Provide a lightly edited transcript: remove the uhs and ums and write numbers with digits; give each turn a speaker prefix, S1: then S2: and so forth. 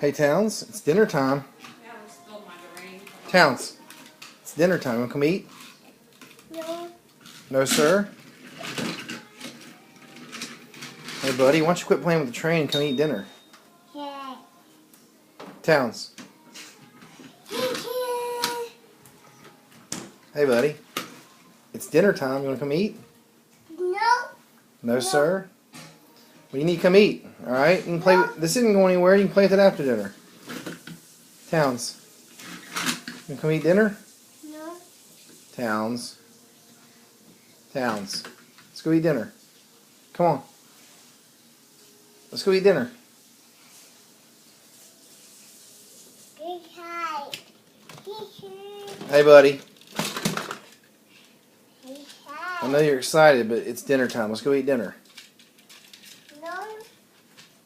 S1: Hey, Towns, it's dinner time. Towns, it's dinner time. Want to come eat?
S2: No.
S1: No, sir? Hey, buddy, why don't you quit playing with the train and come eat dinner?
S2: Yeah.
S1: Towns. Hey, buddy, it's dinner time. You want to come eat?
S2: No.
S1: No, sir? Well, you need to come eat, all right? You can play with, this isn't going anywhere. You can play with it after dinner. Towns, you want to come eat dinner?
S2: No.
S1: Towns. Towns. Let's go eat dinner. Come on. Let's go eat dinner. Hey, buddy. I know you're excited, but it's dinner time. Let's go eat dinner.